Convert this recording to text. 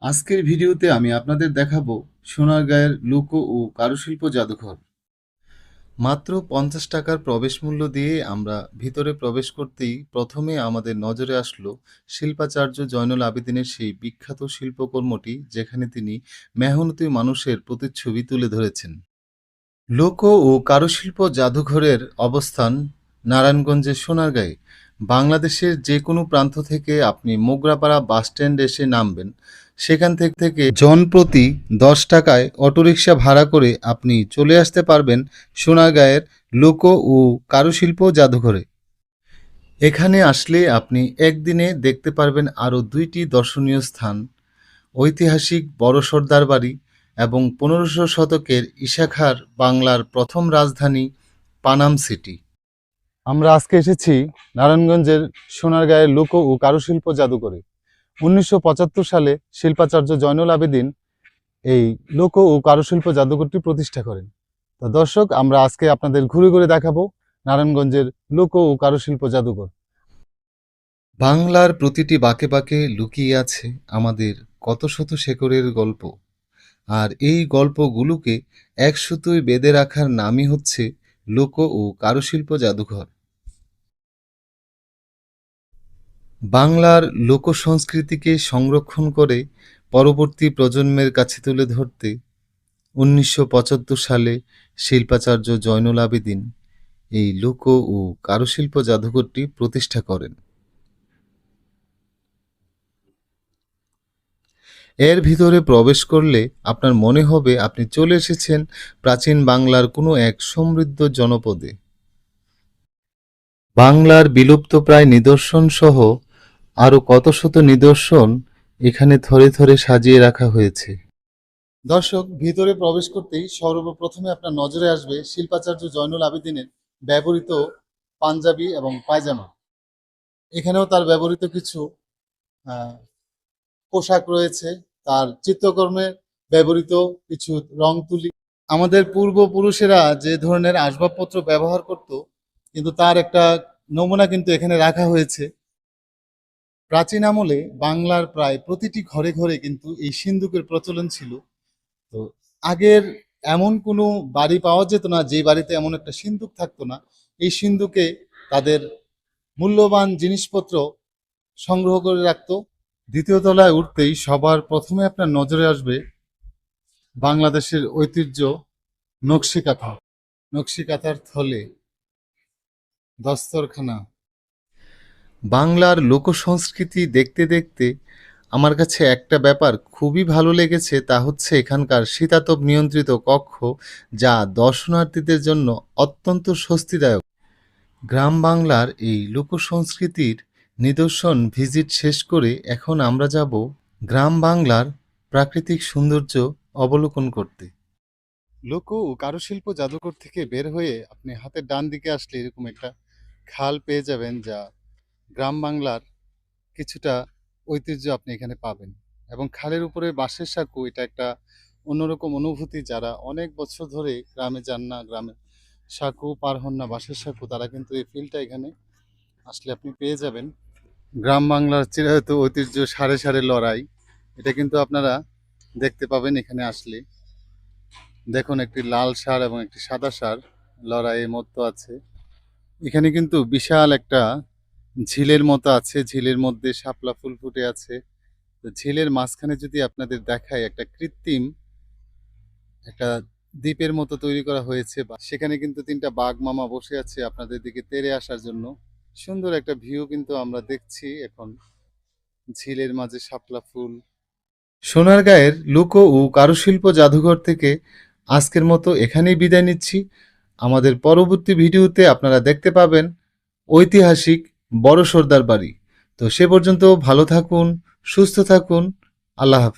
আজকের ভিডিওতে আমি আপনাদের দেখাবো সোনারগাঁয়ের লোক ও কারুশিল্প জাদুঘর। মাত্র 50 টাকার প্রবেশ মূল্য দিয়ে আমরা ভিতরে প্রবেশ করতেই প্রথমে আমাদের নজরে আসলো শিল্পাচার্য জয়নুল আবেদিনের সেই বিখ্যাত শিল্পকর্মটি, যেখানে তিনি মেহনতি মানুষের প্রতিচ্ছবি তুলে ধরেছেন। লোক ও কারুশিল্প জাদুঘরের অবস্থান নারায়ণগঞ্জের সোনারগাঁয়ে। বাংলাদেশের যে কোনো প্রান্ত থেকে আপনি মোগরাপাড়া বাসস্ট্যান্ড এসে নামবেন। সেখান থেকে জনপ্রতি 10 টাকায় অটোরিকশা ভাড়া করে আপনি চলে আসতে পারবেন সোনারগাঁয়ের লোক ও কারুশিল্প জাদুঘরে। এখানে আসলে আপনি একদিনে দেখতে পারবেন আরও 2টি দর্শনীয় স্থান: ঐতিহাসিক বড় সর্দার বাড়ি এবং 1500 শতকের ইশাখার বাংলার প্রথম রাজধানী পানাম সিটি। আমরা আজকে এসেছি নারায়ণগঞ্জের সোনারগাঁয়ের লোক ও কারুশিল্প জাদুঘরে। 1975 সালে শিল্পাচার্য জয়নুল আবেদিন এই লোক ও কারুশিল্প জাদুঘরটি প্রতিষ্ঠা করেন। তো দর্শক, আমরা আজকে আপনাদের ঘুরে ঘুরে দেখাবো নারায়ণগঞ্জের লোক ও কারুশিল্প জাদুঘর। বাংলার প্রতিটি বাঁকে বাঁকে লুকিয়ে আছে আমাদের কত শত শেকড়ের গল্প, আর এই গল্পগুলোকে এক সুতোয় বেঁধে রাখার নামই হচ্ছে লোক ও কারুশিল্প জাদুঘর। বাংলার লোকসংস্কৃতিকে সংরক্ষণ করে পরবর্তী প্রজন্মের কাছে তুলে ধরতে 1975 সালে শিল্পাচার্য জয়নুল আবেদিন এই লোক ও কারুশিল্প জাদুঘরটি প্রতিষ্ঠা করেন। এর ভিতরে প্রবেশ করলে আপনার মনে হবে আপনি চলে এসেছেন প্রাচীন বাংলার কোনো এক সমৃদ্ধ জনপদে। বাংলার বিলুপ্তপ্রায় নিদর্শন সহ আরও কত শত নিদর্শন এখানে থরে থরে সাজিয়ে রাখা হয়েছে। দর্শক, ভিতরে প্রবেশ করতেই সর্বপ্রথমে আপনার নজরে আসবে শিল্পাচার্য জয়নুল আবেদিনের ব্যবহৃত পাঞ্জাবি এবং পায়জামা। এখানেও তার ব্যবহৃত কিছু পোশাক রয়েছে, তার চিত্রকর্মে ব্যবহৃত কিছু রং তুলি। আমাদের পূর্বপুরুষেরা যে ধরনের আসবাবপত্র ব্যবহার করত, কিন্তু তার একটা নমুনা কিন্তু এখানে রাখা হয়েছে। প্রাচীন আমলে বাংলার প্রায় প্রতিটি ঘরে ঘরে কিন্তু এই সিন্দুকের প্রচলন ছিল। তো আগের এমন কোনো বাড়ি পাওয়া যেত না যে বাড়িতে এমন একটা সিন্দুক থাকতো না। এই সিন্দুকে তাদের মূল্যবান জিনিসপত্র সংগ্রহ করে রাখতো। দ্বিতীয় তলায় উঠতেই সবার প্রথমে আপনার নজরে আসবে বাংলাদেশের ঐতিহ্য নকশি কাঁথা। নকশি কাঁথার থলে, দস্তরখানা। বাংলার লোকসংস্কৃতি দেখতে দেখতে আমার কাছে একটা ব্যাপার খুবই ভালো লেগেছে, তা হচ্ছে এখানকার শীতাতপ নিয়ন্ত্রিত কক্ষ, যা দর্শনার্থীদের জন্য অত্যন্ত স্বস্তিদায়ক। গ্রাম বাংলার এই লোকসংস্কৃতির নিদর্শন ভিজিট শেষ করে এখন আমরা যাব গ্রাম বাংলার প্রাকৃতিক সৌন্দর্য অবলোকন করতে। লোক ও কারুশিল্প জাদুঘর থেকে বের হয়ে আপনি হাতের ডান দিকে আসলে এরকম একটা খাল পেয়ে যাবেন, যা গ্রাম বাংলার কিছুটা ঐতিহ্য আপনি এখানে পাবেন। এবং খালের উপরে বাঁশের সাঁকো, এটা একটা অন্যরকম অনুভূতি। যারা অনেক বছর ধরে গ্রামে যান না, গ্রামে সাঁকো পার হন না, বাঁশের সাঁকো, তারা কিন্তু এই ফিলটা এখানে আসলে আপনি পেয়ে যাবেন। গ্রাম বাংলার চিরায়ত ঐতিহ্য সারে সারে লড়াই, এটা কিন্তু আপনারা দেখতে পাবেন এখানে আসলে। দেখুন, একটি লাল ষাঁড় এবং একটি সাদা ষাঁড় লড়াইয়ের মতো আছে। এখানে কিন্তু বিশাল একটা ঝিলের মতো আছে, ঝিলের মধ্যে শাপলা ফুল ফুটে আছে। তো ঝিলের মাঝখানে যদি আপনাদের দেখায়, একটা কৃত্রিম একটা দ্বীপের মতো তৈরি করা হয়েছে, বা সেখানে কিন্তু 3টা বাঘ মামা বসে আছে আপনাদের দিকে তেড়ে আসার জন্য। সুন্দর একটা ভিউ কিন্তু আমরা দেখছি এখন, ঝিলের মাঝে শাপলা ফুল। সোনারগাঁয়ের লোক ও কারুশিল্প জাদুঘর থেকে আজকের মতো এখানেই বিদায় নিচ্ছি। আমাদের পরবর্তী ভিডিওতে আপনারা দেখতে পাবেন ঐতিহাসিক বড় সর্দার বাড়ি। তো সে পর্যন্ত ভালো থাকুন, সুস্থ থাকুন। আল্লাহ হাফেজ।